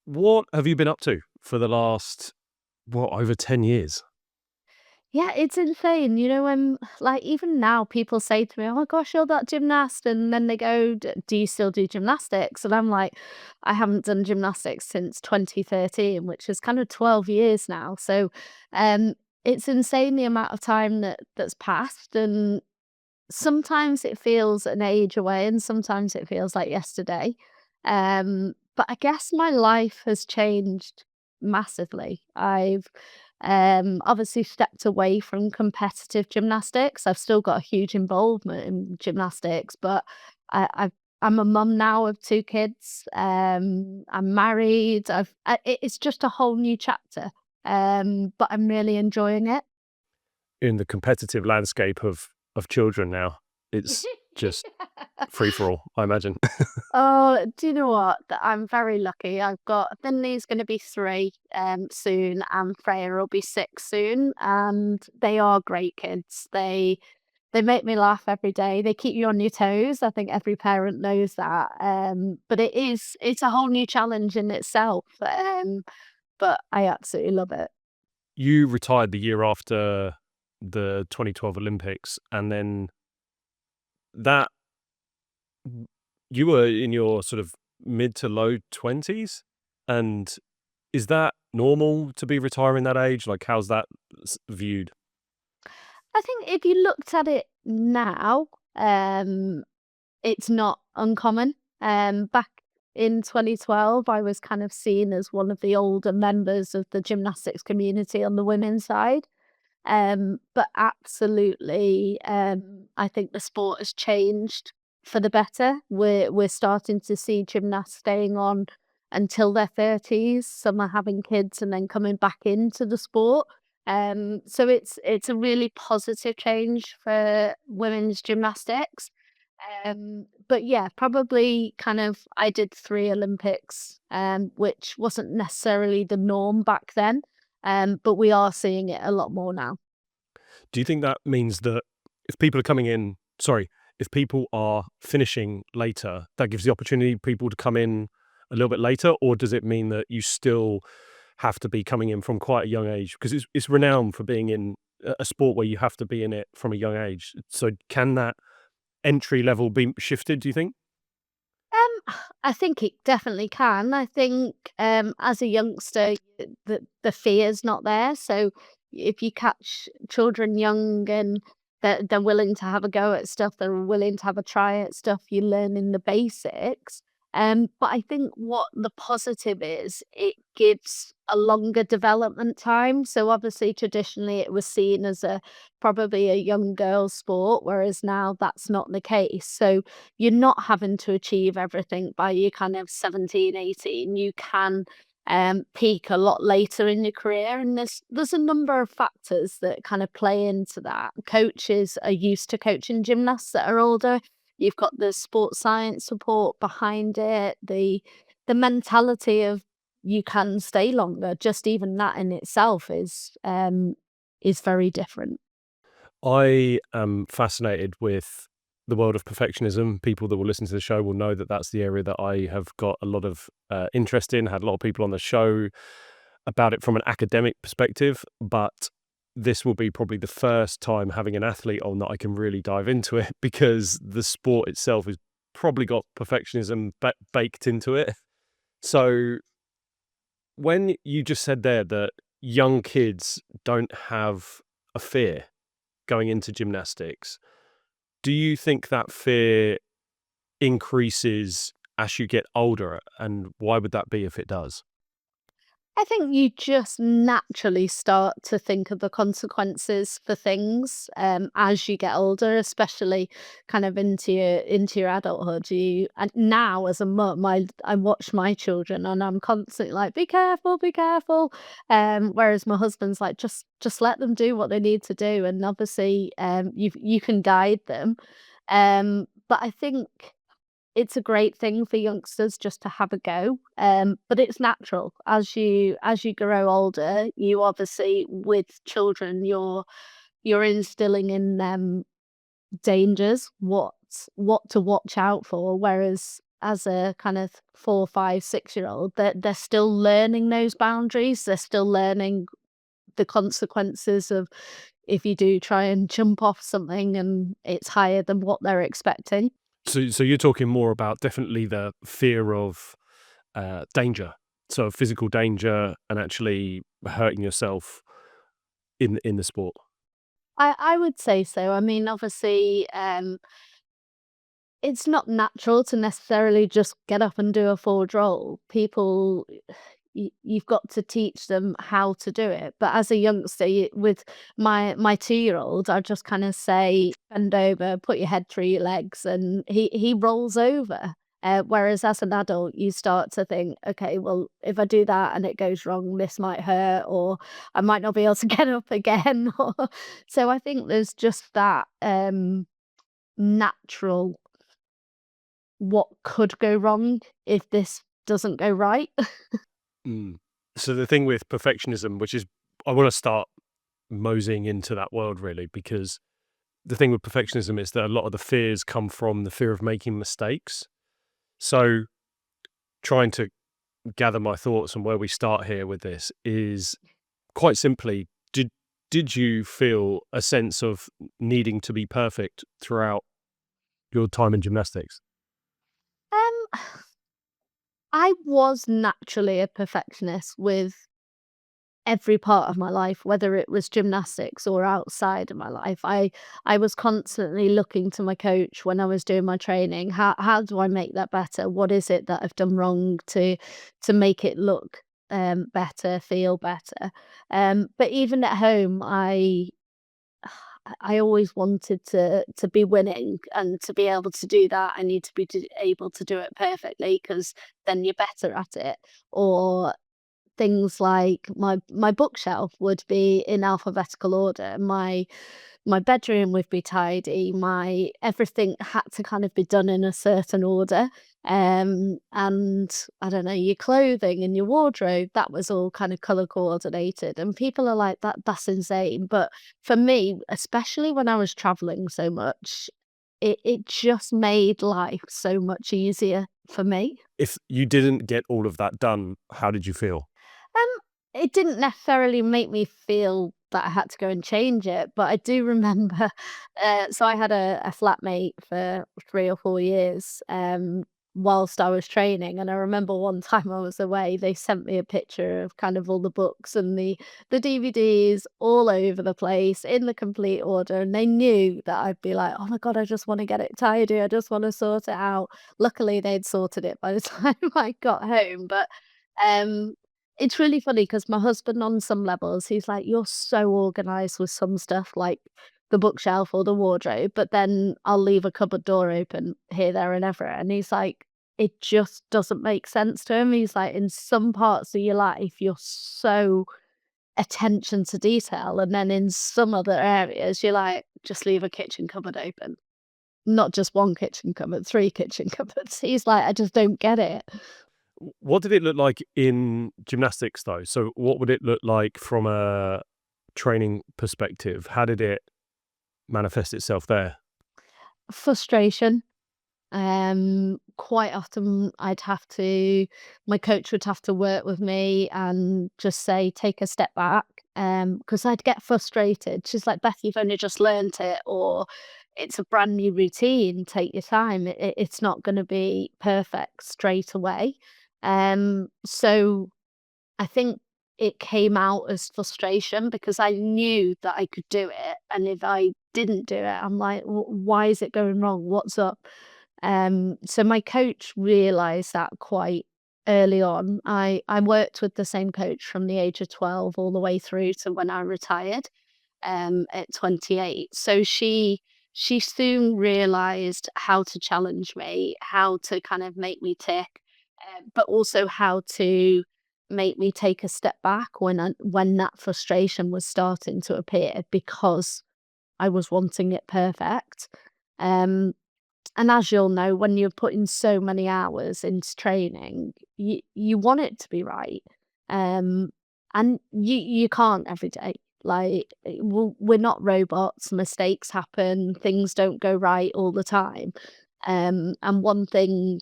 What have you been up to for the last, over 10 years? Yeah, it's insane. When like even now people say to me, "Oh my gosh, you're that gymnast," and then they go, "Do you still do gymnastics?" And I'm like, "I haven't done gymnastics since 2013, which is kind of 12 years now." So, um, it's insane the amount of time that's passed, and sometimes it feels an age away, and sometimes it feels like yesterday. But I guess my life has changed massively. I've obviously stepped away from competitive gymnastics. I've still got a huge involvement in gymnastics, but I'm a mum now of two kids. I'm married. It's just a whole new chapter. But I'm really enjoying it. In the competitive landscape of children now, it's just free for all, I imagine. Oh, do you know what? I'm very lucky. I've got Finley's going to be 3 soon, and Freya will be 6 soon, and they are great kids. They make me laugh every day. They keep you on your toes. I think every parent knows that. But it's a whole new challenge in itself. But I absolutely love it. You retired the year after the 2012 Olympics, and then that you were in your sort of mid to low 20s, and is that normal to be retiring that age? Like, how's that viewed? I think if you looked at it now, um, it's not uncommon. Back in 2012, I was kind of seen as one of the older members of the gymnastics community on the women's side. But absolutely, I think the sport has changed for the better. We're starting to see gymnasts staying on until their 30s. Some are having kids and then coming back into the sport. So it's a really positive change for women's gymnastics. But yeah, probably kind of I did 3 Olympics, which wasn't necessarily the norm back then. But we are seeing it a lot more now. Do you think that means that if people are coming in sorry, if people are finishing later, that gives the opportunity people to come in a little bit later? Or does it mean that you still have to be coming in from quite a young age? Because it's renowned for being in a sport where you have to be in it from a young age. So can that entry level be shifted, do you think? I think it definitely can. I think, as a youngster, the fear's not there. So if you catch children young and they're willing to have a go at stuff, they're willing to have a try at stuff, you're learning the basics. But I think what the positive is, it gives a longer development time. So obviously, traditionally, it was seen as a probably a young girl's sport, whereas now that's not the case. So you're not having to achieve everything by your kind of 17, 18. You can peak a lot later in your career. And there's a number of factors that kind of play into that. Coaches are used to coaching gymnasts that are older. You've got the sports science support behind it, the mentality of you can stay longer. Just even that in itself is very different. I am fascinated with the world of perfectionism. People that will listen to the show will know that that's the area that I have got a lot of interest in. Had a lot of people on the show about it from an academic perspective, but this will be probably the first time having an athlete on that I can really dive into it because the sport itself has probably got perfectionism baked into it. So when you just said there that young kids don't have a fear going into gymnastics, do you think that fear increases as you get older, and why would that be if it does? I think you just naturally start to think of the consequences for things as you get older, especially kind of into your adulthood. You and now as a mum, I watch my children and I'm constantly like, "Be careful, be careful." Whereas my husband's like, "Just let them do what they need to do," and obviously, you can guide them. But I think it's a great thing for youngsters just to have a go, but it's natural. As you grow older, you obviously with children, you're instilling in them dangers, what to watch out for, whereas as a kind of 4, 5, 6-year-old, they're still learning those boundaries. They're still learning the consequences of if you do try and jump off something and it's higher than what they're expecting. So you're talking more about definitely the fear of danger, so physical danger and actually hurting yourself in the sport. I would say so. I mean, obviously, it's not natural to necessarily just get up and do a forward roll. People, you've got to teach them how to do it. But as a youngster, with my 2-year-old, I just kind of say, bend over, put your head through your legs, and he rolls over. Whereas as an adult, you start to think, okay, well, if I do that and it goes wrong, this might hurt, or I might not be able to get up again. So I think there's just that natural what could go wrong if this doesn't go right. Mm. So the thing with perfectionism, which is I want to start moseying into that world really, because the thing with perfectionism is that a lot of the fears come from the fear of making mistakes. So trying to gather my thoughts on where we start here with this is quite simply, did you feel a sense of needing to be perfect throughout your time in gymnastics? Um, I was naturally a perfectionist with every part of my life, whether it was gymnastics or outside of my life. I was constantly looking to my coach when I was doing my training. How do I make that better? What is it that I've done wrong to make it look better, feel better? But even at home, I always wanted to be winning, and to be able to do that, I need to be able to do it perfectly because then you're better at it. Or things like my bookshelf would be in alphabetical order. My bedroom would be tidy. My everything had to kind of be done in a certain order. And I don't know, your clothing and your wardrobe, that was all kind of color coordinated. And people are like, that's insane. But for me, especially when I was traveling so much, it just made life so much easier for me. If you didn't get all of that done, how did you feel? Um, it didn't necessarily make me feel that I had to go and change it, but I do remember, so I had a flatmate for 3 or 4 years, whilst I was training, and I remember one time I was away, they sent me a picture of kind of all the books and the DVDs all over the place in the complete order, and they knew that I'd be like, "Oh my god, I just wanna get it tidy, I just wanna sort it out." Luckily, they'd sorted it by the time I got home, but, um it's really funny because my husband, on some levels, he's like, "You're so organized with some stuff, like the bookshelf or the wardrobe," but then I'll leave a cupboard door open here, there, and everywhere, and he's like, it just doesn't make sense to him. He's like, "In some parts of your life, you're so attention to detail, and then in some other areas, you're like, just leave a kitchen cupboard open." Not just 1 kitchen cupboard, 3 kitchen cupboards. He's like, "I just don't get it." What did it look like in gymnastics though? So what would it look like from a training perspective? How did it manifest itself there? Frustration. Quite often my coach would have to work with me and just say, take a step back. Because I'd get frustrated. She's like, Beth, you've only just learnt it, or it's a brand new routine. Take your time. It's not going to be perfect straight away. So I think it came out as frustration because I knew that I could do it, and if I didn't do it, I'm like, Why is it going wrong? What's up?" So my coach realised that quite early on. I worked with the same coach from the age of 12 all the way through to when I retired, at 28. So she soon realised how to challenge me, how to kind of make me tick, but also how to make me take a step back when that frustration was starting to appear because I was wanting it perfect. Um, and as you'll know, when you're putting so many hours into training, you want it to be right. Um, and you can't every day. Like, we're not robots, mistakes happen, things don't go right all the time. And one thing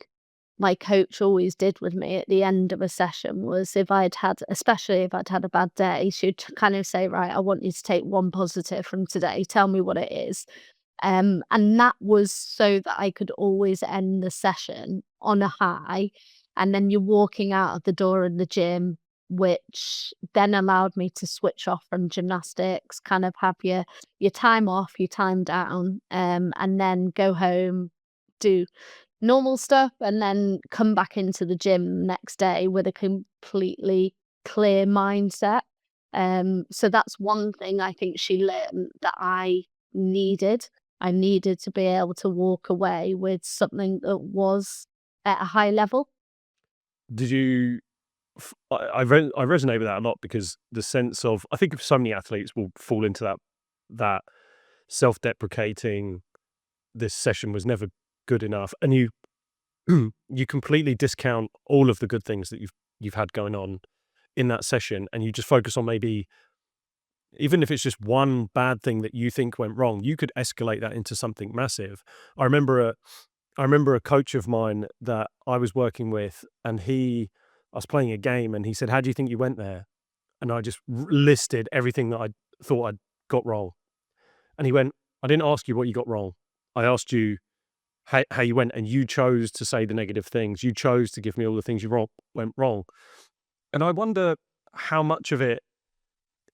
my coach always did with me at the end of a session was especially if I'd had a bad day, she'd kind of say, right, I want you to take one positive from today. Tell me what it is. And that was so that I could always end the session on a high. And then you're walking out of the door in the gym, which then allowed me to switch off from gymnastics, kind of have your time off, your time down, and then go home, do normal stuff, and then come back into the gym next day with a completely clear mindset. So that's one thing I think she learned that needed. I needed to be able to walk away with something that was at a high level. Did you I resonate with that a lot because the sense of I think so many athletes will fall into that self-deprecating, "This session was never good enough," and you completely discount all of the good things that you've had going on in that session, and you just focus on maybe even if it's just one bad thing that you think went wrong, you could escalate that into something massive. I remember a I remember a coach of mine that I was working with, and I was playing a game, and he said, "How do you think you went there?" And I just listed everything that I thought I'd got wrong. And he went, "I didn't ask you what you got wrong. I asked you how you went, and you chose to say the negative things. You chose to give me all the things went wrong." And I wonder how much of it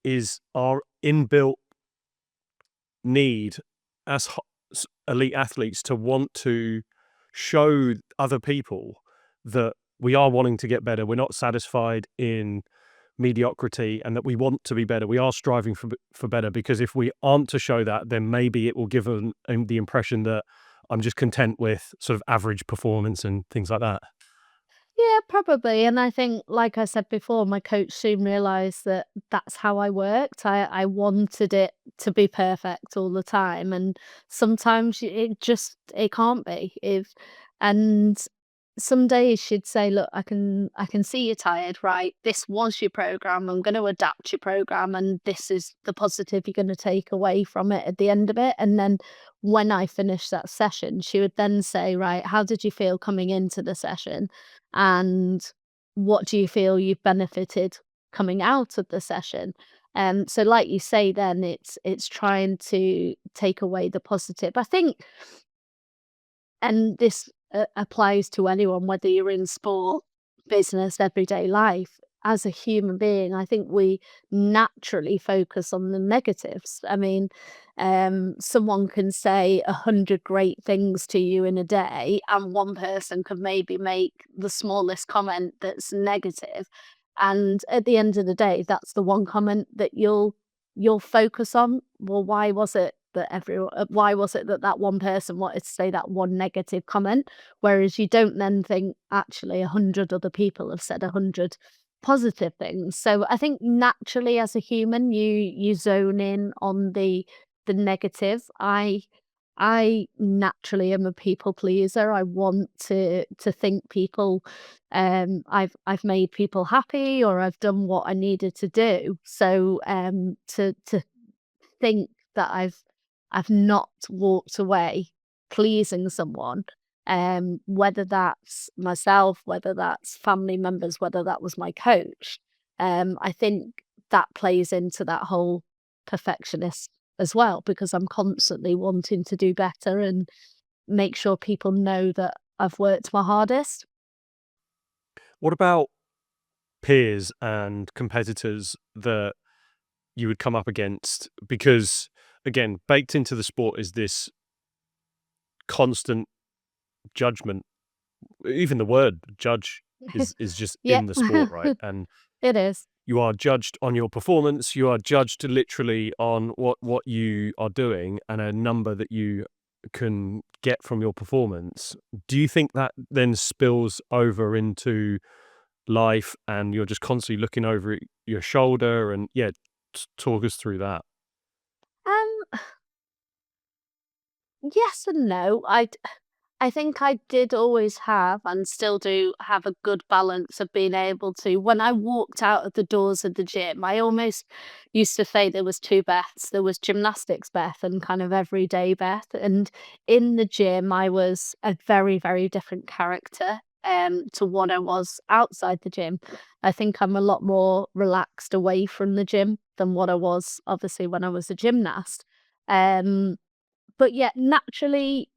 is our inbuilt need as elite athletes to want to show other people that we are wanting to get better. We're not satisfied in mediocrity and that we want to be better. We are striving for better, because if we aren't to show that, then maybe it will give the impression that I'm just content with sort of average performance and things like that. Yeah, probably. And I think, like I said before, my coach soon realized that that's how I worked. I wanted it to be perfect all the time. And sometimes it can't be. And some days she'd say, look, I can see you're tired, right? This was your program. I'm going to adapt your program. And this is the positive you're going to take away from it at the end of it. And then when I finished that session, she would then say, right, how did you feel coming into the session? And what do you feel you've benefited coming out of the session? So like you say then, it's trying to take away the positive. I think, and this applies to anyone, whether you're in sport, business, everyday life. As a human being, I think we naturally focus on the negatives. I mean, someone can say 100 great things to you in a day, and one person could maybe make the smallest comment that's negative. And at the end of the day, that's the one comment that you'll focus on. Well, why was it that that one person wanted to say that one negative comment? Whereas you don't then think, actually, 100 other people have said 100 positive things. So I think naturally as a human, you zone in on the negative. I naturally am a people pleaser. I want to think people I've made people happy, or I've done what I needed to do. So to think that I've not walked away pleasing someone, whether that's myself, whether that's family members, whether that was my coach. I think that plays into that whole perfectionist as well, because I'm constantly wanting to do better and make sure people know that I've worked my hardest. What about peers and competitors that you would come up against? Because again, baked into the sport is this constant judgment. Even the word judge is just Yep. in the sport, right? And It is. you are judged on your performance. You are judged literally on what you are doing and a number that you can get from your performance. Do you think that then spills over into life, and you're just constantly looking over your shoulder? And yeah, talk us through that. Um, yes and no. I think I did always have, and still do have, a good balance of being able to, when I walked out of the doors of the gym, I almost used to say there was two Beths. There was gymnastics Beth and kind of everyday Beth. And in the gym, I was a very, very different character. to what I was outside the gym. I think I'm a lot more relaxed away from the gym than what I was obviously when I was a gymnast. Um, but yeah, naturally,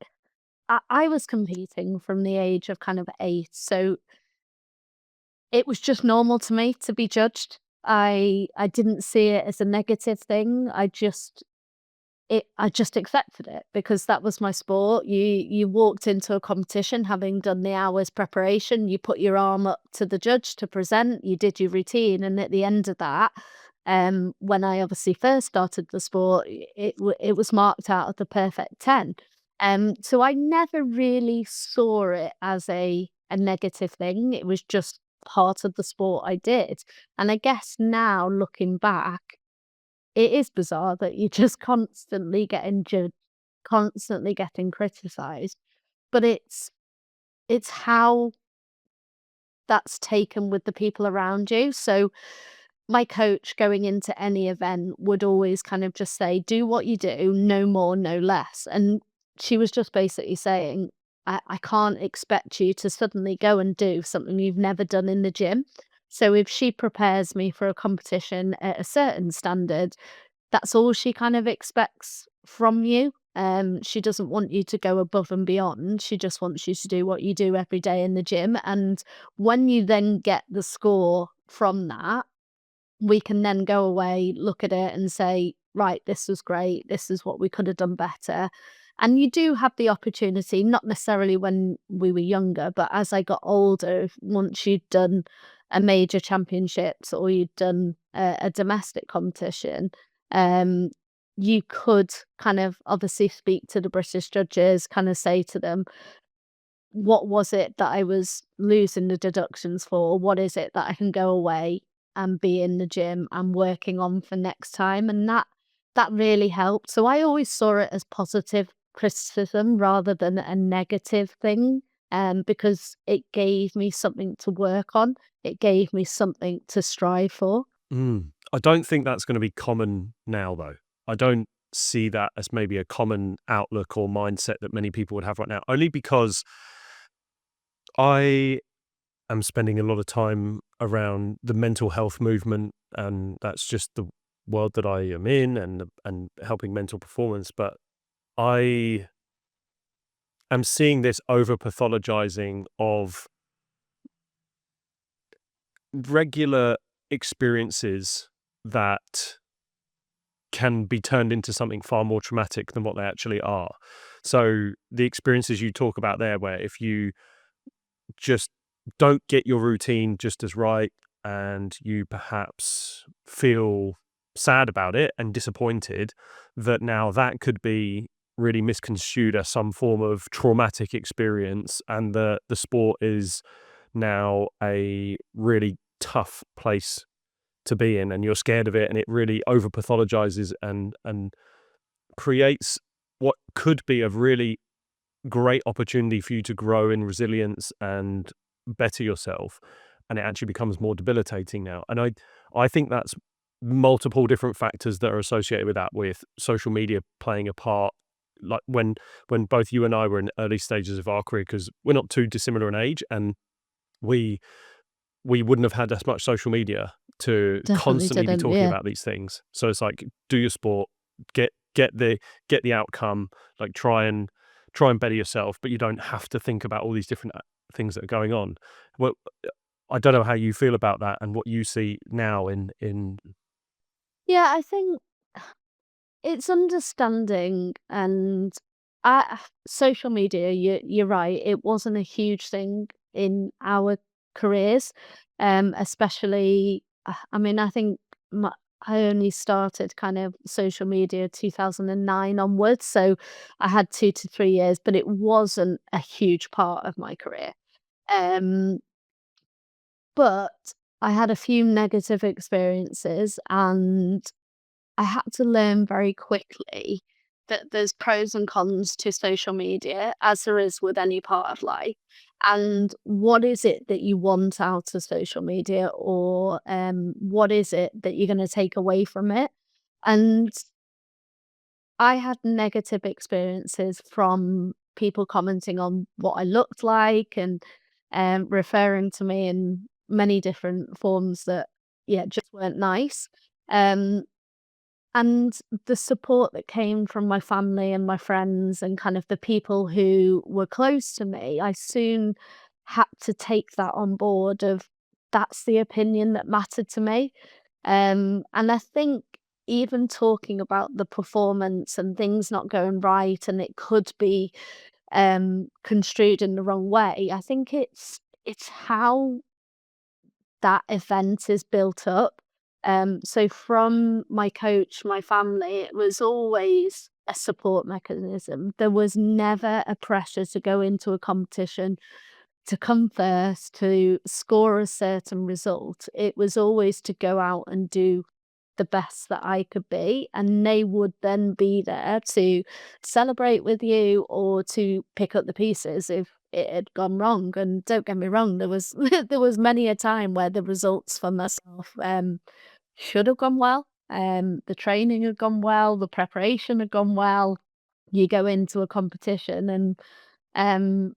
I was competing from the age of kind of 8, so it was just normal to me to be judged. I didn't see it as a negative thing. I just accepted it because that was my sport. You walked into a competition having done the hours preparation, you put your arm up to the judge to present, you did your routine, and at the end of that, when I obviously first started the sport, it was marked out of the perfect 10. So I never really saw it as a negative thing. It was just part of the sport I did. And I guess now looking back, it is bizarre that you're just constantly getting judged, constantly getting criticized, but it's how that's taken with the people around you. So my coach going into any event would always kind of just say, "Do what you do, no more, no less." And she was just basically saying, I can't expect you to suddenly go and do something you've never done in the gym. So if she prepares me for a competition at a certain standard, that's all she kind of expects from you. She doesn't want you to go above and beyond. She just wants you to do what you do every day in the gym. And when you then get the score from that, we can then go away, look at it and say, right, this was great. This is what we could have done better. And you do have the opportunity, not necessarily when we were younger, but as I got older, once you'd done a major championships or you'd done a domestic competition, um, you could kind of obviously speak to the British judges, kind of say to them, what was it that I was losing the deductions for? What is it that I can go away and be in the gym and working on for next time? And that really helped. So I always saw it as positive criticism rather than a negative thing. Because it gave me something to work on. It gave me something to strive for. I don't think that's gonna be common now, though. I don't see that as maybe a common outlook or mindset that many people would have right now, only because I am spending a lot of time around the mental health movement, and that's just the world that I am in and helping mental performance, but I am seeing this over pathologizing of regular experiences that can be turned into something far more traumatic than what they actually are. So the experiences you talk about there, where if you just don't get your routine just as right and you perhaps feel sad about it and disappointed, that now that could be really misconstrued as some form of traumatic experience, and the sport is now a really tough place to be in, and you're scared of it, and it really over pathologizes and creates what could be a really great opportunity for you to grow in resilience and better yourself, and it actually becomes more debilitating now. And I think that's multiple different factors that are associated with that, with social media playing a part. Like when both you and I were in early stages of our career, because we're not too dissimilar in age, and we we wouldn't have had as much social media to Definitely constantly be didn't. talking Yeah, about these things. So it's like, do your sport, get get the get the outcome, like try and better yourself, but you don't have to think about all these different things that are going on. Well, I don't know how you feel about that and what you see now in. yeah. I think it's understanding and social media, you're right, it wasn't a huge thing in our careers, especially, I mean, I think I only started kind of social media 2009 onwards, so I had 2 to 3 years, but it wasn't a huge part of my career. Um, but I had a few negative experiences and I had to learn very quickly that there's pros and cons to social media, as there is with any part of life. And what is it that you want out of social media, or what is it that you're going to take away from it? And I had negative experiences from people commenting on what I looked like and referring to me in many different forms that, yeah, just weren't nice. Um, and the support that came from my family and my friends and kind of the people who were close to me, I soon had to take that on board of that's the opinion that mattered to me. And I think even talking about the performance and things not going right and it could be construed in the wrong way, I think it's how that event is built up. So from my coach, my family, it was always a support mechanism. There was never a pressure to go into a competition, to come first, to score a certain result. It was always to go out and do the best that I could be, and they would then be there to celebrate with you or to pick up the pieces if it had gone wrong. And don't get me wrong, there was there was many a time where the results for myself should have gone well. The training had gone well, the preparation had gone well. You go into a competition and um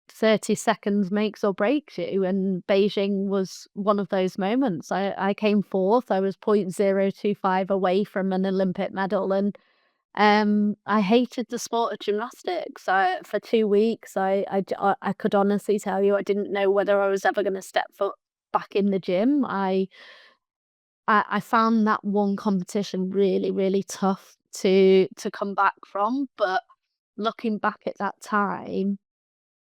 30 seconds makes or breaks you, and Beijing was one of those moments. I came 4th, I was 0.025 away from an Olympic medal, and, I hated the sport of gymnastics. For 2 weeks, I could honestly tell you I didn't know whether I was ever gonna step foot back in the gym. I found that one competition really, really tough to come back from, but looking back at that time,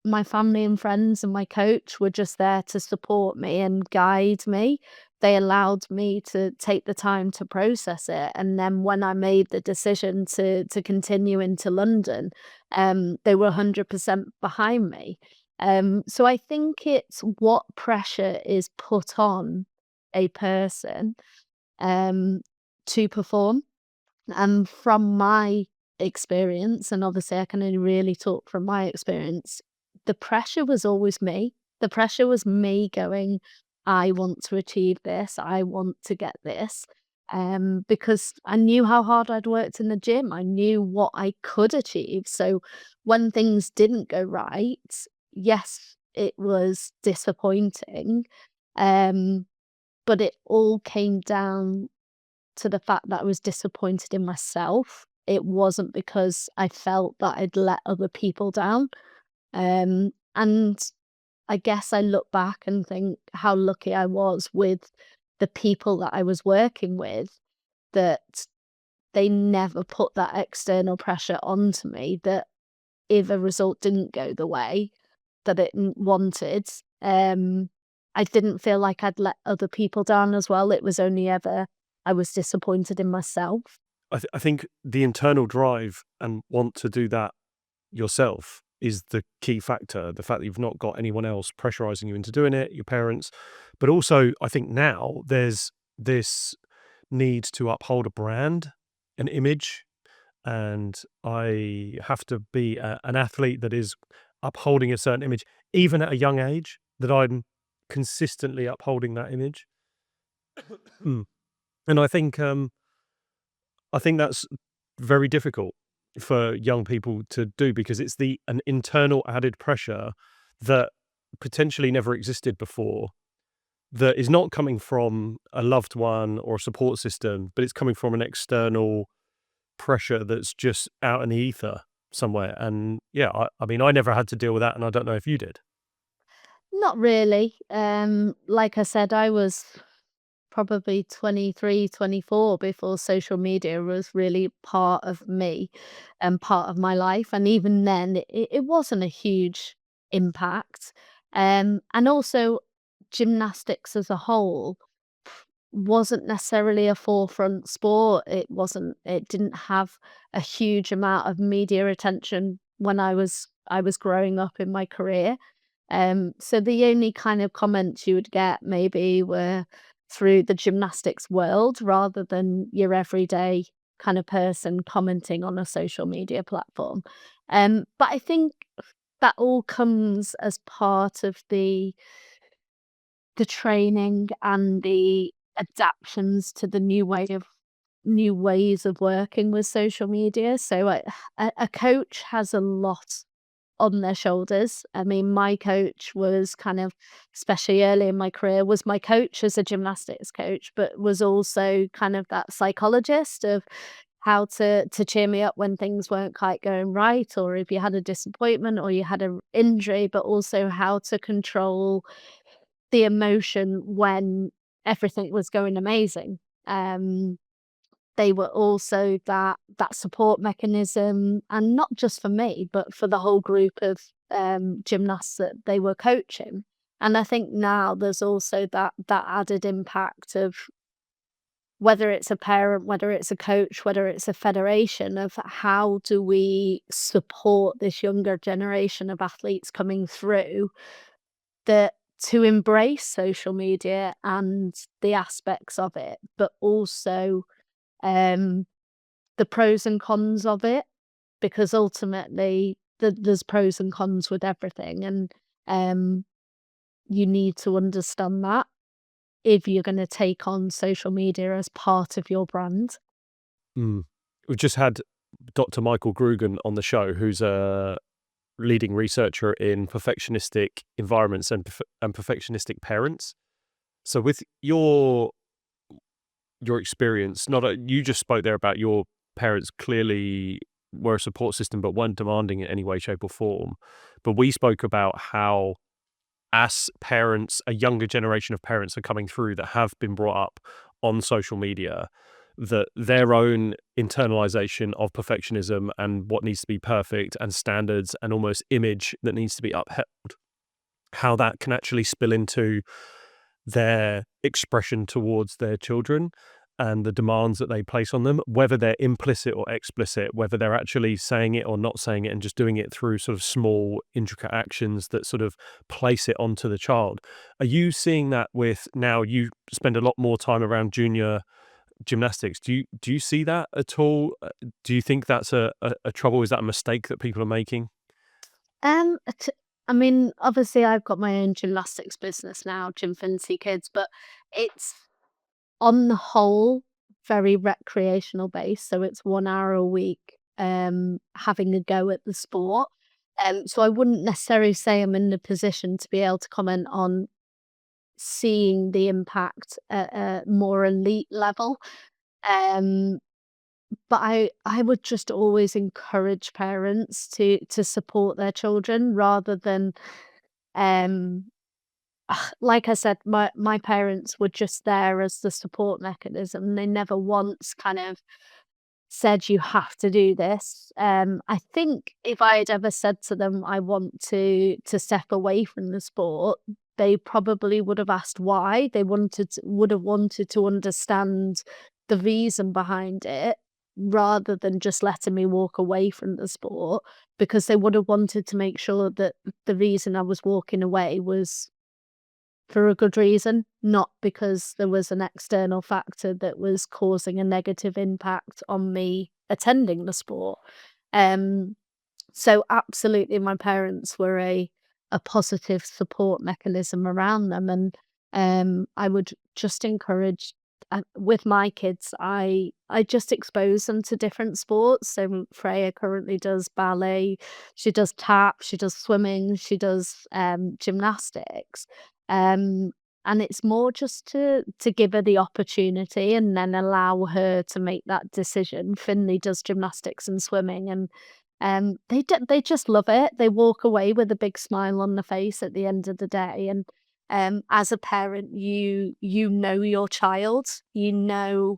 my family and friends and my coach were just there to support me and guide me. They allowed me to take the time to process it, and then when I made the decision to continue into London, they were 100% behind me. So I think it's what pressure is put on a person, um, to perform. And from my experience, and obviously I can only really talk from my experience, the pressure was always me. The pressure was me going, I want to achieve this, I want to get this. Because I knew how hard I'd worked in the gym. I knew what I could achieve. So when things didn't go right, yes, it was disappointing. Um, but it all came down to the fact that I was disappointed in myself. It wasn't because I felt that I'd let other people down. And I guess I look back and think how lucky I was with the people that I was working with, that they never put that external pressure onto me, that if a result didn't go the way that it wanted, I didn't feel like I'd let other people down as well. It was only ever I was disappointed in myself. I think the internal drive and want to do that yourself is the key factor. The fact that you've not got anyone else pressurizing you into doing it, your parents. But also, I think now there's this need to uphold a brand, an image, and I have to be an athlete that is upholding a certain image, even at a young age, that I'm consistently upholding that image. Mm. And I think that's very difficult for young people to do because it's an internal added pressure that potentially never existed before, that is not coming from a loved one or a support system, but it's coming from an external pressure that's just out in the ether somewhere. And yeah, I mean, I never had to deal with that, and I don't know if you did. Not really. Like I said, I was probably 23, 24 before social media was really part of me and part of my life. And even then, it wasn't a huge impact. And also, gymnastics as a whole wasn't necessarily a forefront sport. It didn't have a huge amount of media attention when I was growing up in my career. So the only kind of comments you would get maybe were through the gymnastics world rather than your everyday kind of person commenting on a social media platform. But I think that all comes as part of the training and the adaptations to the new ways of working with social media. So a coach has a lot on their shoulders. I mean, my coach was kind of, especially early in my career, was my coach as a gymnastics coach, but was also kind of that psychologist of how to cheer me up when things weren't quite going right, or if you had a disappointment or you had an injury, but also how to control the emotion when everything was going amazing. Um, they were also that support mechanism, and not just for me, but for the whole group of gymnasts that they were coaching. And I think now there's also that added impact of whether it's a parent, whether it's a coach, whether it's a federation, of how do we support this younger generation of athletes coming through that to embrace social media and the aspects of it, but also um, the pros and cons of it, because ultimately there's pros and cons with everything, and um, you need to understand that if you're going to take on social media as part of your brand. Mm. We've just had Dr. Michael Grugan on the show, who's a leading researcher in perfectionistic environments and perfectionistic parents. So with your experience, not a, you just spoke there about your parents clearly were a support system but weren't demanding in any way, shape, or form. But we spoke about how, as parents, a younger generation of parents are coming through that have been brought up on social media, that their own internalization of perfectionism and what needs to be perfect and standards and almost image that needs to be upheld, how that can actually spill into their expression towards their children and the demands that they place on them, whether they're implicit or explicit, whether they're actually saying it or not saying it and just doing it through sort of small, intricate actions that sort of place it onto the child. Are you seeing that with, now you spend a lot more time around junior gymnastics? Do you see that at all? Do you think that's a trouble? Is that a mistake that people are making? T I mean, obviously, I've got my own gymnastics business now, Gymfinity Kids, but it's on the whole very recreational based. So it's 1 hour a week, having a go at the sport. So I wouldn't necessarily say I'm in the position to be able to comment on seeing the impact at a more elite level. Um, but I would just always encourage parents to support their children rather than, um like I said, my parents were just there as the support mechanism. They never once kind of said, "You have to do this." I think if I had ever said to them, "I want to step away from the sport," they probably would have asked why. They would have wanted to understand the reason behind it, rather than just letting me walk away from the sport, because they would have wanted to make sure that the reason I was walking away was for a good reason, not because there was an external factor that was causing a negative impact on me attending the sport. Um, so absolutely my parents were a positive support mechanism around them, and I would just encourage, with my kids, I just expose them to different sports. So Freya currently does ballet, she does tap, she does swimming, she does gymnastics. Um and it's more just to give her the opportunity and then allow her to make that decision. Finley does gymnastics and swimming, and they just love it. They walk away with a big smile on the face at the end of the day, and as a parent, you know your child, you know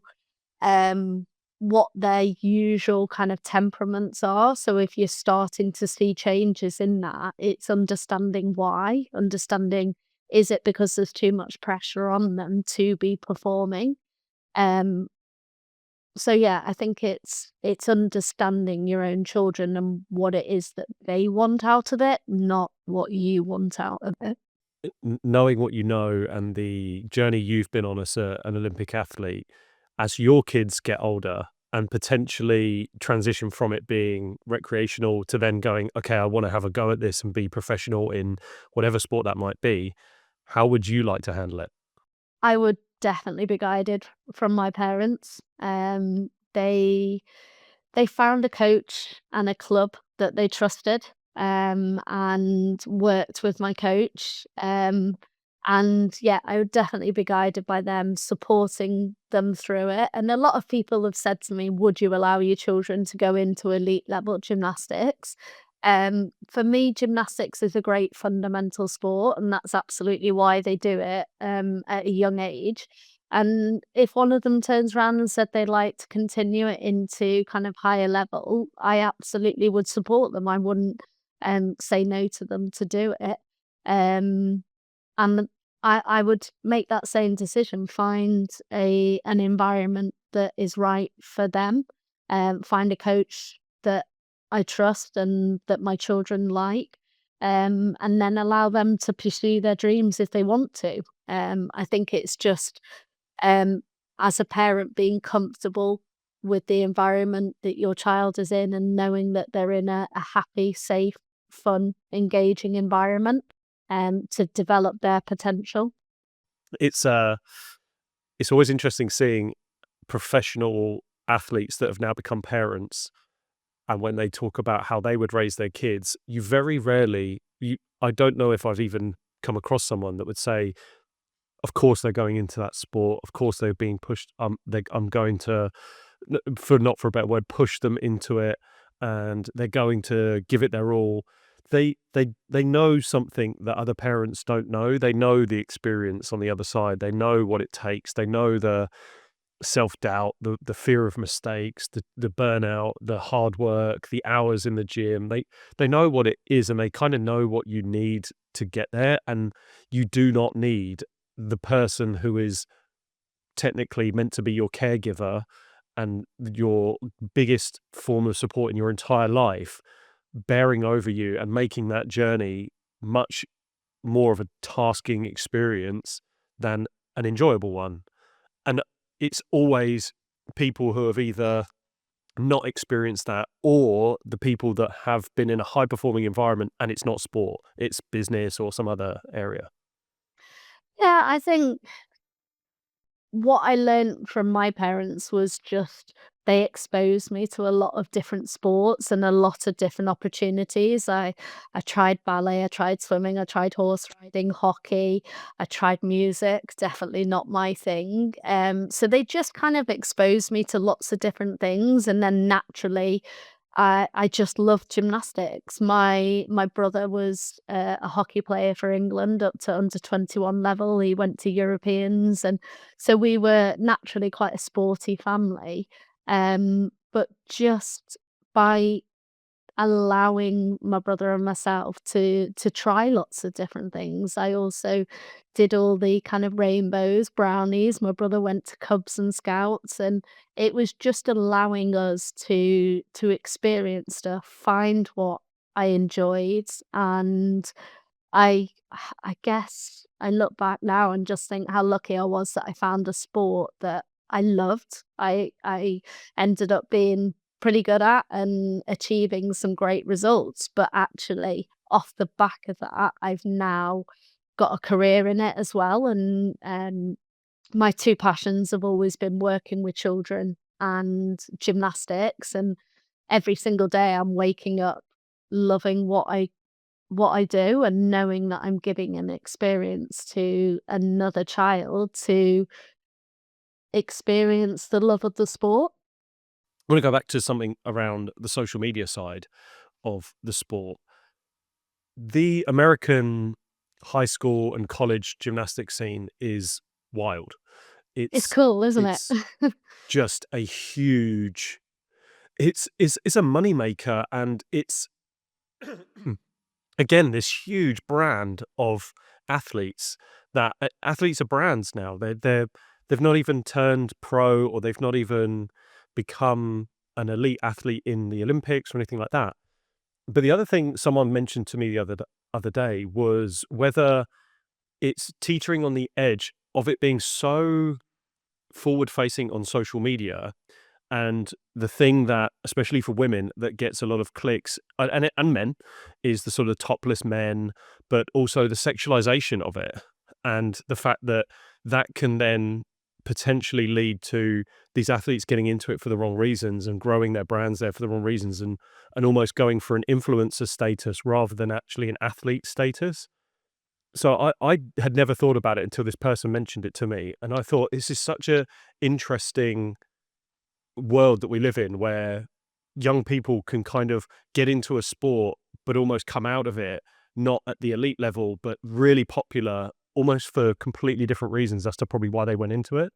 um, what their usual kind of temperaments are. So if you're starting to see changes in that, it's understanding why, understanding, is it because there's too much pressure on them to be performing? Um, so yeah, I think it's understanding your own children and what it is that they want out of it, not what you want out of it. Knowing what you know and the journey you've been on as an Olympic athlete, as your kids get older and potentially transition from it being recreational to then going, okay, I want to have a go at this and be professional in whatever sport that might be, how would you like to handle it? I would definitely be guided from my parents. They found a coach and a club that they trusted. and worked with my coach. And yeah, I would definitely be guided by them, supporting them through it. And a lot of people have said to me, would you allow your children to go into elite level gymnastics? For me, gymnastics is a great fundamental sport, and that's absolutely why they do it at a young age. And if one of them turns around and said they'd like to continue it into kind of higher level, I absolutely would support them. I wouldn't say no to them to do it. Um, and I would make that same decision, find an environment that is right for them, find a coach that I trust and that my children like, and then allow them to pursue their dreams if they want to. I think it's just, um, as a parent, being comfortable with the environment that your child is in and knowing that they're in a happy, safe, fun, engaging environment, to develop their potential. It's it's always interesting seeing professional athletes that have now become parents, and when they talk about how they would raise their kids, you very rarely I don't know if I've even come across someone that would say, "Of course they're going into that sport. Of course they're being pushed. I'm going to, for not for a better word, push them into it, and they're going to give it their all." They know something that other parents don't know. They know the experience on the other side. They know what it takes. They know the self-doubt, the fear of mistakes, the burnout, the hard work, the hours in the gym. They know what it is, and they kinda know what you need to get there, and you do not need the person who is technically meant to be your caregiver and your biggest form of support in your entire life bearing over you and making that journey much more of a tasking experience than an enjoyable one. And it's always people who have either not experienced that or the people that have been in a high performing environment and it's not sport, it's business or some other area. Yeah, I think what I learned from my parents was just they exposed me to a lot of different sports and a lot of different opportunities. I tried ballet, I tried swimming, I tried horse riding, hockey, I tried music, definitely not my thing. So they just kind of exposed me to lots of different things, and then naturally I just loved gymnastics. My brother was a hockey player for England up to under 21 level. He went to Europeans, and so we were naturally quite a sporty family. But just by allowing my brother and myself to try lots of different things. I also did all the kind of rainbows, brownies. My brother went to Cubs and Scouts, and it was just allowing us to experience stuff, find what I enjoyed, and I guess I look back now and just think how lucky I was that I found a sport that I loved. I ended up being pretty good at and achieving some great results, but actually off the back of that, I've now got a career in it as well, and my 2 passions have always been working with children and gymnastics, and every single day I'm waking up loving what I do and knowing that I'm giving an experience to another child to experience the love of the sport. I want to go back to something around the social media side of the sport. The American high school and college gymnastics scene is wild. It's It's cool, isn't it? it's just a huge it's a moneymaker, and it's again this huge brand of athletes that athletes are brands now. They've not even turned pro, or they've not even become an elite athlete in the Olympics or anything like that. But the other thing someone mentioned to me the other day was whether it's teetering on the edge of it being so forward facing on social media, and the thing that, especially for women, that gets a lot of clicks, and men, is the sort of topless men, but also the sexualization of it, and the fact that that can then potentially lead to these athletes getting into it for the wrong reasons and growing their brands there for the wrong reasons, and almost going for an influencer status rather than actually an athlete status. So I had never thought about it until this person mentioned it to me, and I thought this is such a interesting world that we live in where young people can kind of get into a sport, but almost come out of it not at the elite level, but really popular almost for completely different reasons as to probably why they went into it.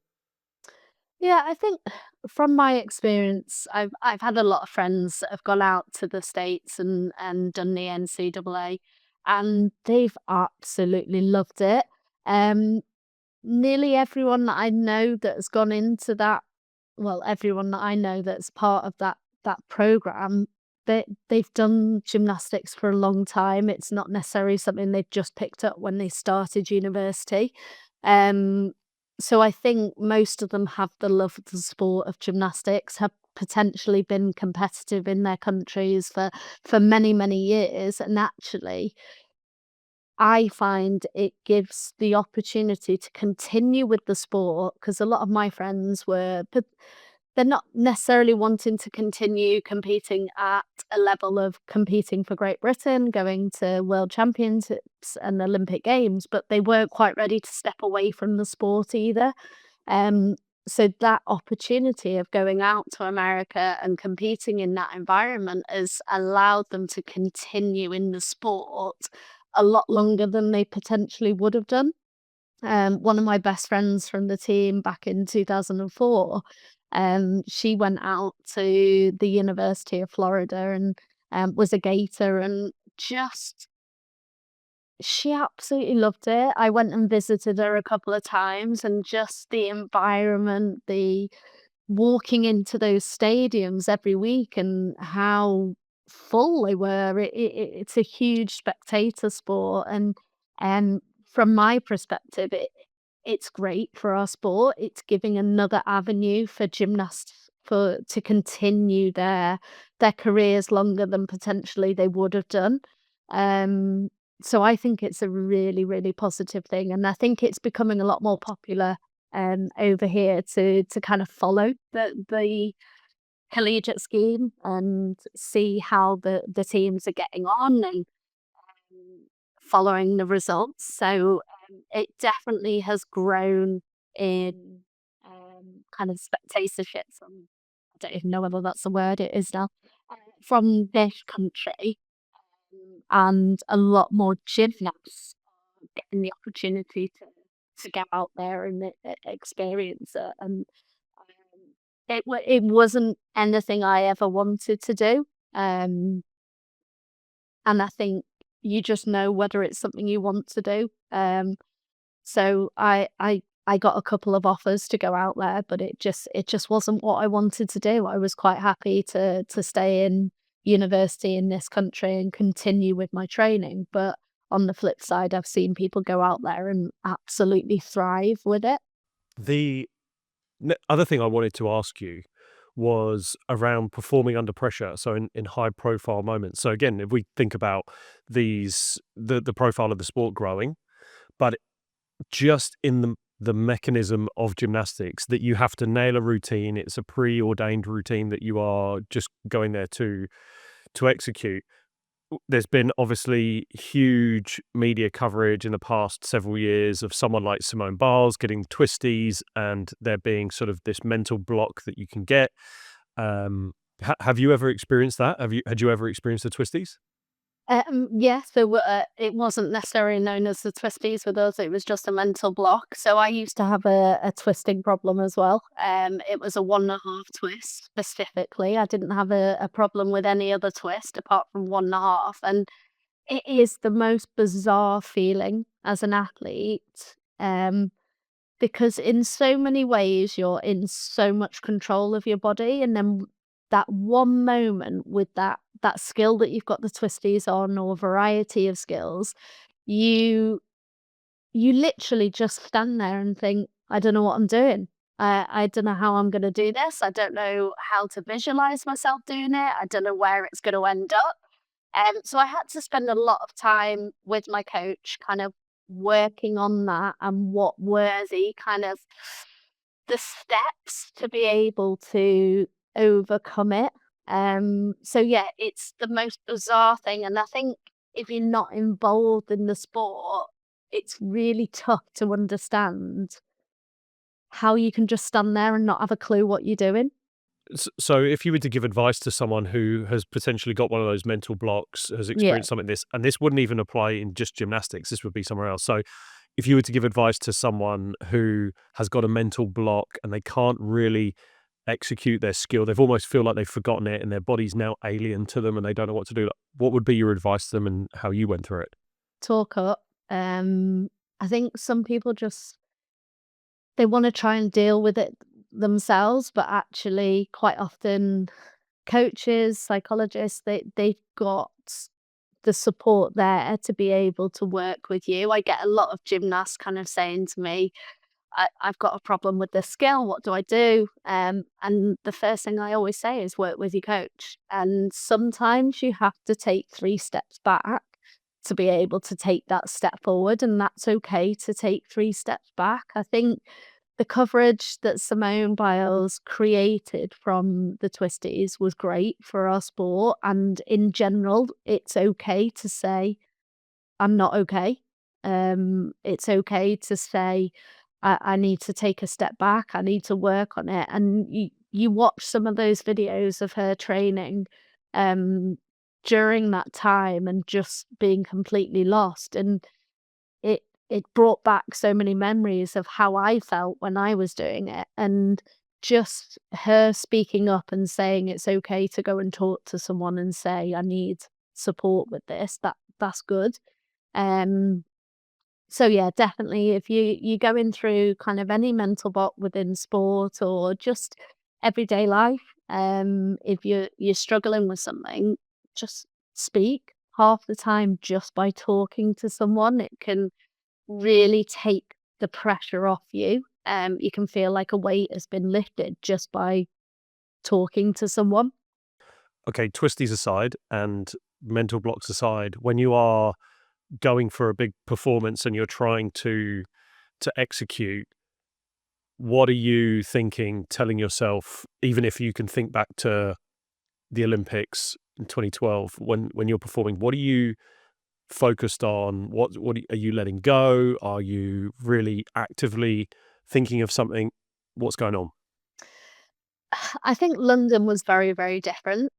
Yeah, I think from my experience, I've had a lot of friends that have gone out to the States and done the NCAA, and they've absolutely loved it. Um, Nearly everyone that I know that has gone into that, well, everyone that I know that's part of that program, they've done gymnastics for a long time. It's not necessarily something they've just picked up when they started university. Um, so I think most of them have the love of the sport of gymnastics, have potentially been competitive in their countries for many, many years, and actually I find it gives the opportunity to continue with the sport because a lot of my friends were but they're not necessarily wanting to continue competing at a level of competing for Great Britain, going to world championships and Olympic Games, but they weren't quite ready to step away from the sport either. Um, so that opportunity of going out to America and competing in that environment has allowed them to continue in the sport a lot longer than they potentially would have done. One of my best friends from the team back in 2004, she went out to the University of Florida and was a gator and just she absolutely loved it. I went and visited her a couple of times and just the environment, the walking into those stadiums every week and how full they were. It's a huge spectator sport, and from my perspective, it's great for our sport. It's giving another avenue for gymnasts for to continue their careers longer than potentially they would have done. Um, so I think it's a really, really positive thing, and I think it's becoming a lot more popular over here to kind of follow the collegiate scheme and see how the teams are getting on and following the results. So it definitely has grown in kind of spectatorship from I don't even know whether that's the word it is now from this country, and a lot more gymnasts are getting the opportunity to get out there and experience it. And it wasn't anything I ever wanted to do, and I think you just know whether it's something you want to do. So I got a couple of offers to go out there, but it just wasn't what I wanted to do. I was quite happy to stay in university in this country and continue with my training. But on the flip side, I've seen people go out there and absolutely thrive with it. The other thing I wanted to ask you was around performing under pressure, so in high profile moments. So again, if we think about the profile of the sport growing, but just in the mechanism of gymnastics that you have to nail a routine, it's a preordained routine that you are just going there to execute. There's been obviously huge media coverage in the past several years of someone like Simone Biles getting twisties and there being sort of this mental block that you can get. Have you ever experienced that? Had you ever experienced the twisties? Yeah, so it wasn't necessarily known as the twisties with us. It was just a mental block. So I used to have a twisting problem as well. It was a 1.5 twist specifically. I didn't have a problem with any other twist apart from 1.5. And it is the most bizarre feeling as an athlete. Because in so many ways you're in so much control of your body, and then that one moment with that skill that you've got the twisties on or variety of skills, you you literally just stand there and think, I don't know what I'm doing. I don't know how I'm going to do this. I don't know how to visualize myself doing it. I don't know where it's going to end up. So I had to spend a lot of time with my coach, kind of working on that and what were the kind of the steps to be able to overcome it. So yeah, it's the most bizarre thing, and I think if you're not involved in the sport, it's really tough to understand how you can just stand there and not have a clue what you're doing. So if you were to give advice to someone who has potentially got one of those mental blocks, has Yeah, experienced something this, and this wouldn't even apply in just gymnastics, this would be somewhere else. So if you were to give advice to someone who has got a mental block and they can't really execute their skill, they've almost feel like they've forgotten it and their body's now alien to them and they don't know what to do. Like, what would be your advice to them and how you went through it? talk up. I think some people just they want to try and deal with it themselves, but actually, quite often, coaches, psychologists, they've got the support there to be able to work with you. I get a lot of gymnasts kind of saying to me, I've got a problem with this skill. What do I do? And the first thing I always say is work with your coach. And sometimes you have to take 3 steps back to be able to take that step forward. And that's okay to take 3 steps back. I think the coverage that Simone Biles created from the Twisties was great for our sport. And in general, it's okay to say, I'm not okay. It's okay to say, I need to take a step back. I need to work on it. And you watch some of those videos of her training um, during that time and just being completely lost. And it brought back so many memories of how I felt when I was doing it. And just her speaking up and saying it's okay to go and talk to someone and say, I need support with this, that's good. Um, so yeah, definitely if you're going through kind of any mental block within sport or just everyday life, if you're struggling with something, just speak. Half the time just by talking to someone, it can really take the pressure off you. You can feel like a weight has been lifted just by talking to someone. Okay, twisties aside and mental blocks aside, when you are going for a big performance and you're trying to execute, what are you thinking, telling yourself, even if you can think back to the Olympics in 2012 when you're performing, what are you focused on? Are you letting go? Are you really actively thinking of something? What's going on? I think London was very, very different.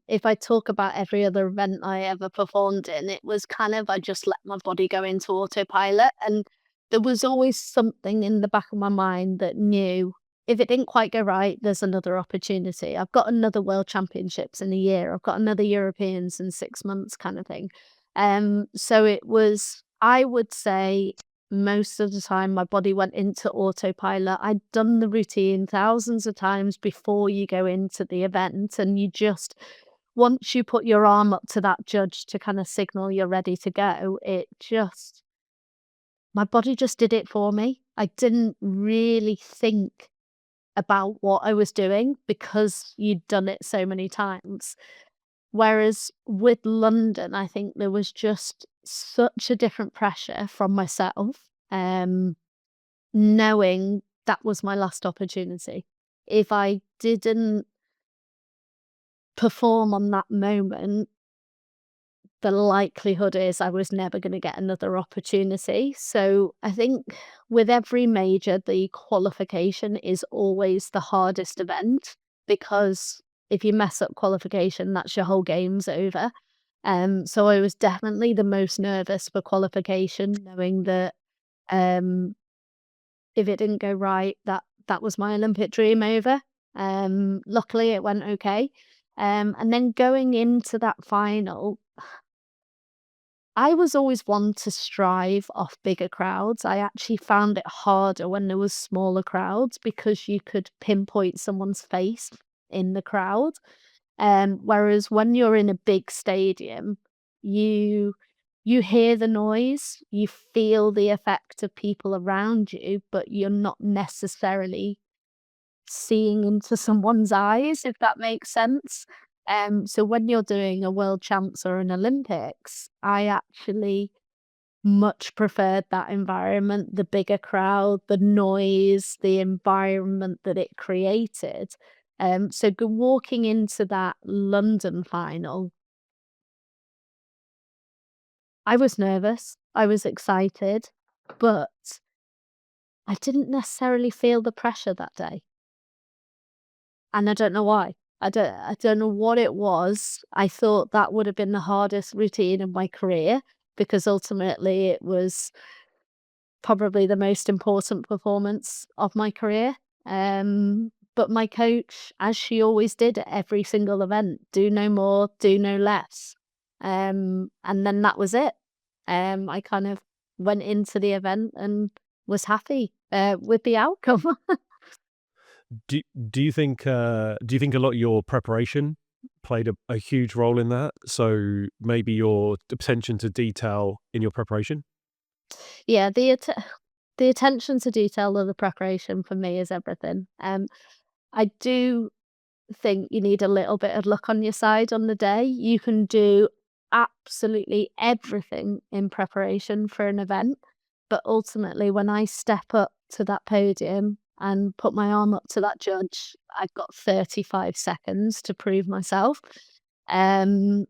If I talk about every other event I ever performed in, it was kind of I just let my body go into autopilot, and there was always something in the back of my mind that knew if it didn't quite go right, there's another opportunity. I've got another World Championships in a year. I've got another Europeans in 6 months, kind of thing. So it was. I would say most of the time my body went into autopilot. I'd done the routine thousands of times before you go into the event, and you just once you put your arm up to that judge to kind of signal you're ready to go, it just my body just did it for me. I didn't really think about what I was doing because you'd done it so many times. Whereas with London, I think there was just such a different pressure from myself. Knowing that was my last opportunity. If I didn't perform on that moment, the likelihood is I was never gonna get another opportunity. So, I think with every major, the qualification is always the hardest event because if you mess up qualification, that's your whole game's over. So I was definitely the most nervous for qualification, knowing that, um if it didn't go right, that was my Olympic dream over. Luckily, it went okay. And then going into that final, I was always one to strive off bigger crowds. I actually found it harder when there was smaller crowds because you could pinpoint someone's face in the crowd. Whereas when you're in a big stadium, you you hear the noise, you feel the effect of people around you, but you're not necessarily seeing into someone's eyes, if that makes sense. So when you're doing a world champs or an Olympics, I actually much preferred that environment, the bigger crowd, the noise, the environment that it created. So walking into that London final, I was nervous, I was excited, but I didn't necessarily feel the pressure that day. And I don't know why. I don't know what it was. I thought that would have been the hardest routine in my career because ultimately it was probably the most important performance of my career. But my coach, as she always did at every single event, do no more, do no less. And then that was it. I kind of went into the event and was happy with the outcome. Do do you think, do you think a lot of your preparation played a huge role in that? So, maybe your attention to detail in your preparation? Yeah, the attention to detail of the preparation for me is everything. I do think you need a little bit of luck on your side on the day. You can do absolutely everything in preparation for an event, but ultimately, when I step up to that podium and put my arm up to that judge, I've got 35 seconds to prove myself. Um,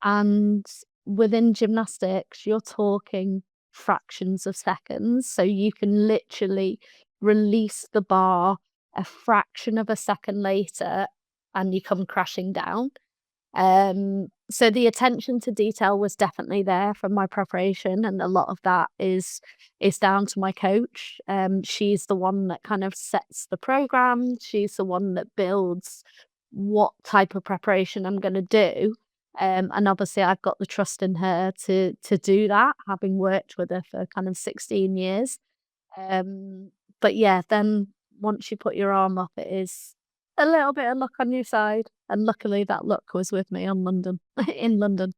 and within gymnastics, you're talking fractions of seconds. So you can literally release the bar a fraction of a second later and you come crashing down. So the attention to detail was definitely there from my preparation, and a lot of that is down to my coach. She's the one that kind of sets the program. She's the one that builds what type of preparation I'm going to do. And obviously, I've got the trust in her to do that, having worked with her for kind of 16 years. But yeah, then once you put your arm up, it is a little bit of luck on your side, and luckily that luck was with me on London in London.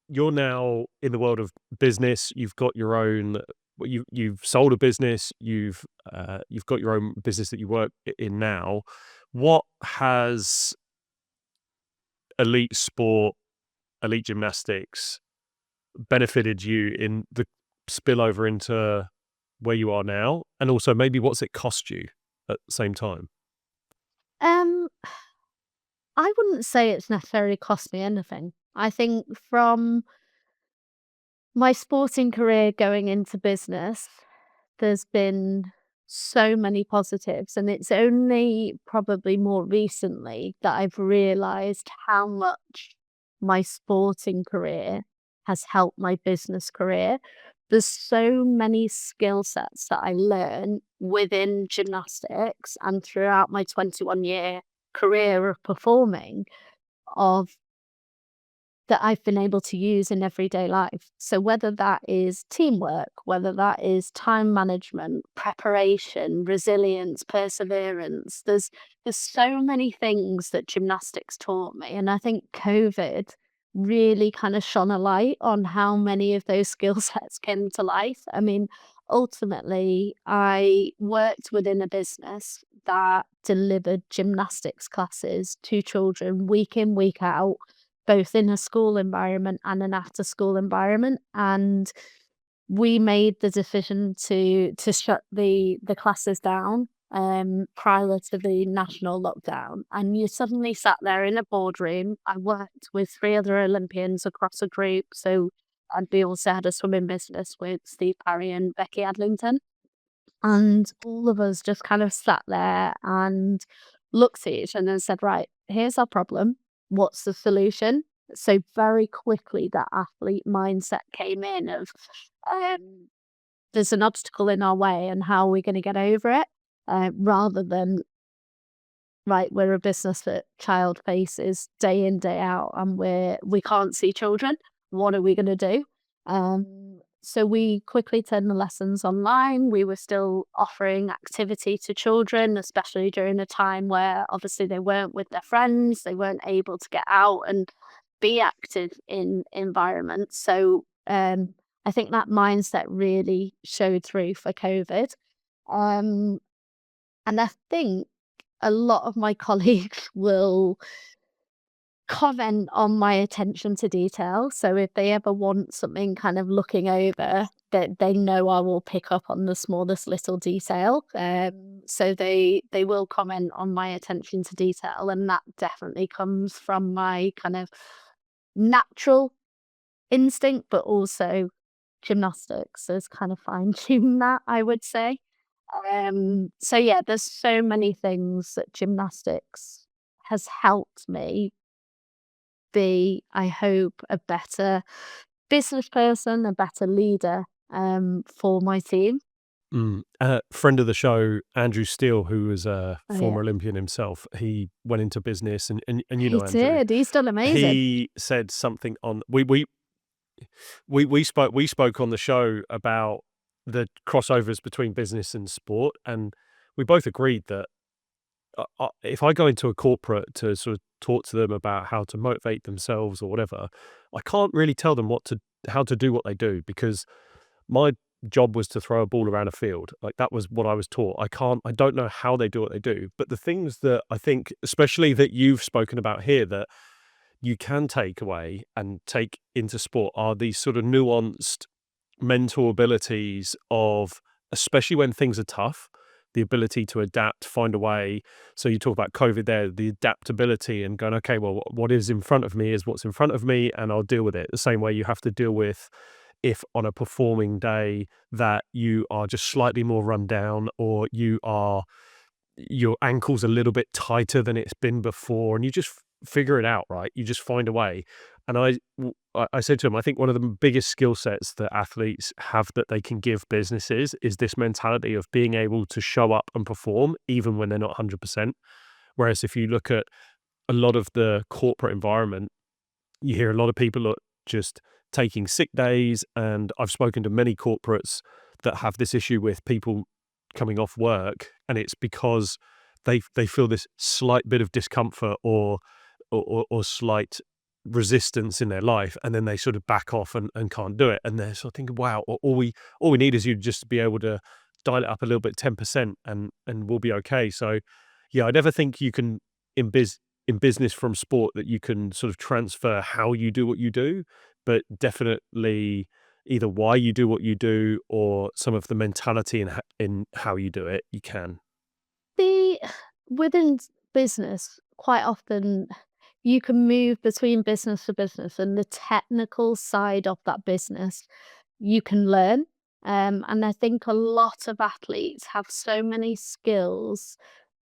You're now in the world of business. You've got your own. Well, you've sold a business. You've got your own business that you work in now. What has elite sport, elite gymnastics benefited you in the spillover into where you are now, and also maybe what's it cost you at the same time? Um, I wouldn't say it's necessarily cost me anything. I think from my sporting career going into business, there's been so many positives, and it's only probably more recently that I've realized how much my sporting career has helped my business career. There's so many skill sets that I learn within gymnastics and throughout my 21-year career of performing of that I've been able to use in everyday life. So whether that is teamwork, whether that is time management, preparation, resilience, perseverance, there's so many things that gymnastics taught me. And I think COVID really kind of shone a light on how many of those skill sets came to life. I mean, ultimately, I worked within a business that delivered gymnastics classes to children week in, week out, both in a school environment and an after school environment. And we made the decision to shut the classes down prior to the national lockdown. And you suddenly sat there in a boardroom. I worked with three other Olympians across a group. So we also had a swimming business with Steve Parry and Becky Adlington. And all of us just kind of sat there and looked at each other and said, right, here's our problem. What's the solution? So very quickly that athlete mindset came in of um, there's an obstacle in our way and how are we going to get over it? Rather than right, we're a business that child faces day in, day out, and we can't see children. What are we gonna do? So we quickly turned the lessons online. We were still offering activity to children, especially during a time where obviously they weren't with their friends, they weren't able to get out and be active in environments. So I think that mindset really showed through for COVID. Um, and I think a lot of my colleagues will comment on my attention to detail. So if they ever want something kind of looking over, they know I will pick up on the smallest little detail. So they will comment on my attention to detail, and that definitely comes from my kind of natural instinct, but also gymnastics has kind of fine-tuned that, I would say. So yeah, there's so many things that gymnastics has helped me be, I hope, a better business person, a better leader, for my team. Friend of the show, Andrew Steele, who was a Oh, yeah. former Olympian himself, he went into business, and you He know Andrew. did, he's done amazing. He said something on we spoke on the show about the crossovers between business and sport, and we both agreed that if I go into a corporate to sort of talk to them about how to motivate themselves or whatever, I can't really tell them how to do what they do, because my job was to throw a ball around a field. Like, that was what I was taught. I don't know how they do what they do, but the things that I think, especially that you've spoken about here, that you can take away and take into sport, are these sort of nuanced mental abilities of, especially when things are tough, the ability to adapt, find a way. So you talk about COVID there, the adaptability and going, okay, well, what is in front of me is what's in front of me, and I'll deal with it. The same way you have to deal with if on a performing day that you are just slightly more run down, or your ankle's a little bit tighter than it's been before, and you just figure it out, right? You just find a way. And I said to him, I think one of the biggest skill sets that athletes have that they can give businesses is this mentality of being able to show up and perform even when they're not 100%. Whereas if you look at a lot of the corporate environment, you hear a lot of people are just taking sick days, and I've spoken to many corporates that have this issue with people coming off work, and it's because they feel this slight bit of discomfort or slight resistance in their life, and then they sort of back off and can't do it, and they're sort of thinking, wow, all we need is you just to be able to dial it up a little bit, 10%, and we'll be okay. So yeah, I never think you can in business from sport that you can sort of transfer how you do what you do, but definitely either why you do what you do or some of the mentality in how you do it, you can. The within business, quite often you can move between business to business, and the technical side of that business you can learn. And I think a lot of athletes have so many skills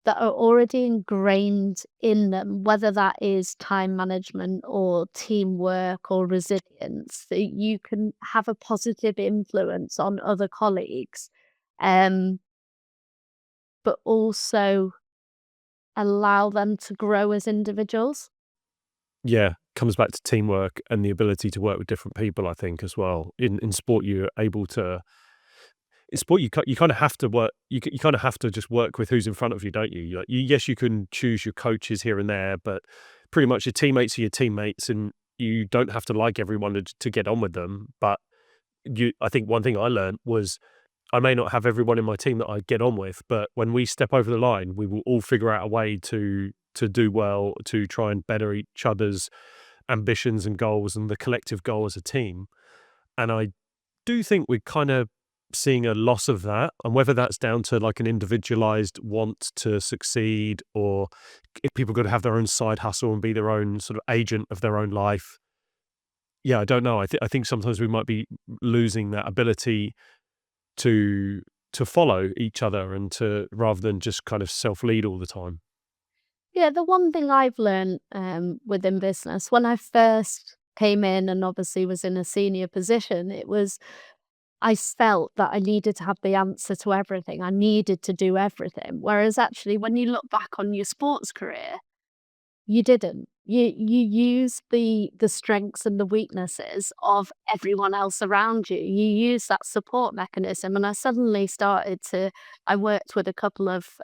that are already ingrained in them, whether that is time management or teamwork or resilience, that you can have a positive influence on other colleagues, um, but also allow them to grow as individuals. Yeah, comes back to teamwork and the ability to work with different people, I think, as well. In sport, you're able to in sport, you kinda have to work you kinda have to just work with who's in front of you, don't you? Yes, you can choose your coaches here and there, but pretty much your teammates are your teammates, and you don't have to like everyone to get on with them. But I think one thing I learned was I may not have everyone in my team that I get on with, but when we step over the line, we will all figure out a way to do well, to try and better each other's ambitions and goals and the collective goal as a team. And I do think we're kind of seeing a loss of that, and whether that's down to like an individualized want to succeed, or if people got to have their own side hustle and be their own sort of agent of their own life. Yeah, I don't know. I think sometimes we might be losing that ability to follow each other and to rather than just kind of self-lead all the time. Yeah, the one thing I've learned within business, when I first came in and obviously was in a senior position, it was I felt that I needed to have the answer to everything. I needed to do everything. Whereas actually, when you look back on your sports career, you didn't. You use the strengths and the weaknesses of everyone else around you. You use that support mechanism, and I suddenly started to. I worked with a couple of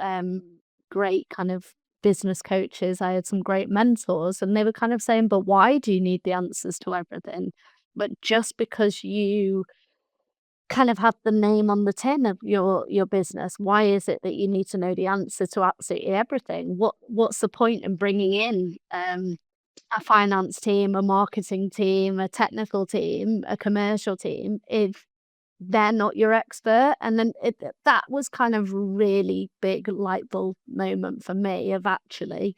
great kind of business coaches. I had some great mentors, and they were kind of saying, "But why do you need the answers to everything? But just because you kind of have the name on the tin of your business. Why is it that you need to know the answer to absolutely everything? What's the point in bringing in a finance team, a marketing team, a technical team, a commercial team if they're not your expert. And then that was kind of really big light bulb moment for me of actually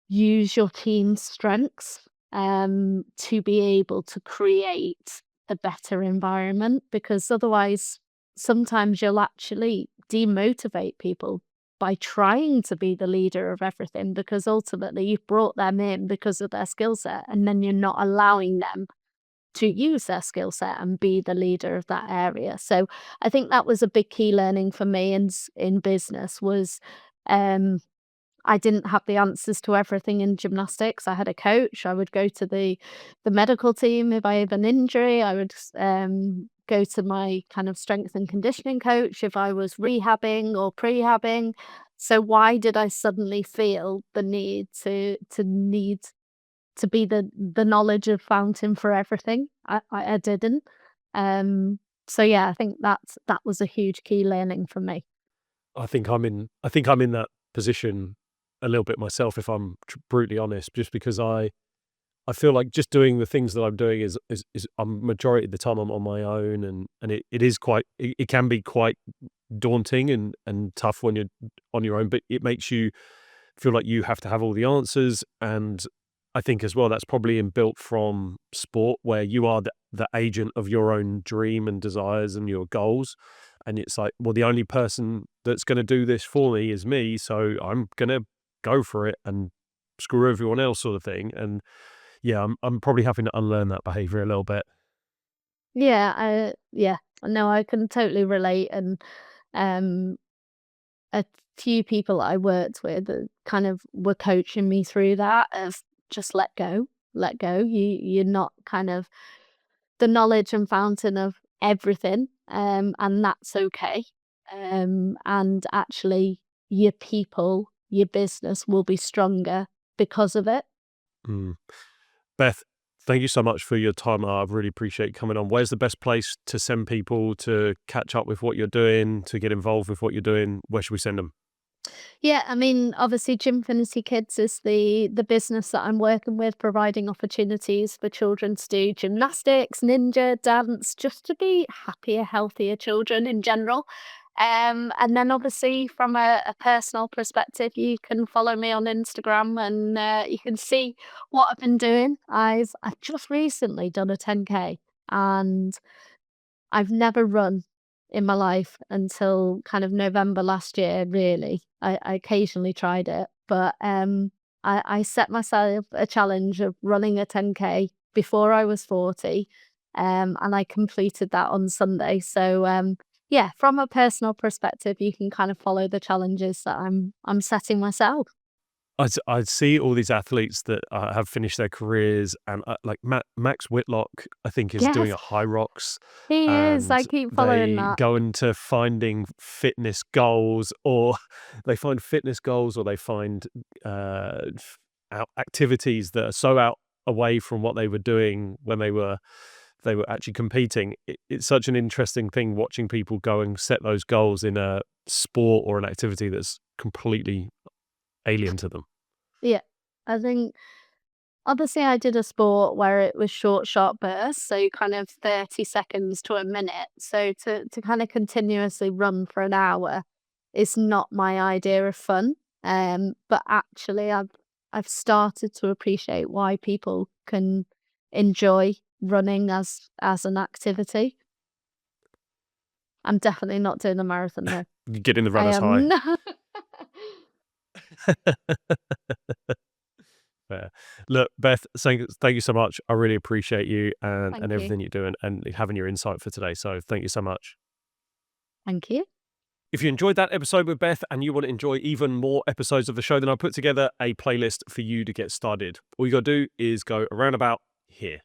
use your team's strengths to be able to create a better environment, because otherwise sometimes you'll actually demotivate people by trying to be the leader of everything, because ultimately you've brought them in because of their skill set, and then you're not allowing them to use their skill set and be the leader of that area. So I think that was a big key learning for me in business was um I didn't have the answers to everything in gymnastics. I had a coach. I would go to the medical team if I have an injury. I would go to my kind of strength and conditioning coach if I was rehabbing or prehabbing. So why did I suddenly feel the need to be the knowledge of fountain for everything? I didn't. So yeah, I think that was a huge key learning for me. I think I'm in that position a little bit myself, if I'm brutally honest, just because I feel like just doing the things that I'm doing is majority of the time I'm on my own, and it is quite it can be quite daunting and tough when you're on your own, but it makes you feel like you have to have all the answers. And I think as well that's probably inbuilt from sport, where you are the agent of your own dream and desires and your goals. And it's like, well, the only person that's going to do this for me is me, so I'm going to go for it and screw everyone else, sort of thing. And yeah, I'm probably having to unlearn that behavior a little bit. Yeah, no, I can totally relate. And um a few people I worked with that kind of were coaching me through that of just let go. You're not kind of the knowledge and fountain of everything, and that's okay. And actually, your people, your business will be stronger because of it. Mm. Beth, thank you so much for your time. I really appreciate coming on. Where's the best place to send people to catch up with what you're doing, to get involved with what you're doing? Where should we send them? Yeah, I mean, obviously, Gymfinity Kids is the business that I'm working with, providing opportunities for children to do gymnastics, ninja, dance, just to be happier, healthier children in general. And then obviously from a personal perspective, you can follow me on Instagram and you can see what I've been doing. I've just recently done a 10K, and I've never run in my life until kind of November last year, really. I occasionally tried it, but I set myself a challenge of running a 10K before I was 40, and I completed that on Sunday. So yeah, from a personal perspective, you can kind of follow the challenges that I'm setting myself. I'd see all these athletes that have finished their careers, and like Max Whitlock, I think, is doing Yes, a high rocks, he is. and I keep following they that. go into finding fitness goals, or they find fitness goals, or they find activities that are so out away from what they were doing when they were actually competing. It's such an interesting thing watching people go and set those goals in a sport or an activity that's completely alien to them. Yeah, I think obviously, I did a sport where it was short, sharp bursts, so kind of 30 seconds to a minute. So to kind of continuously run for an hour is not my idea of fun. But actually, I've started to appreciate why people can enjoy running as an activity. I'm definitely not doing a marathon though. Getting the I runners am high. not. Fair. Look, Beth, thank you so much. I really appreciate you and Thank you. everything you're doing and having your insight for today. So thank you so much. Thank you. If you enjoyed that episode with Beth and you want to enjoy even more episodes of the show, then I put together a playlist for you to get started. All you got to do is go around about here.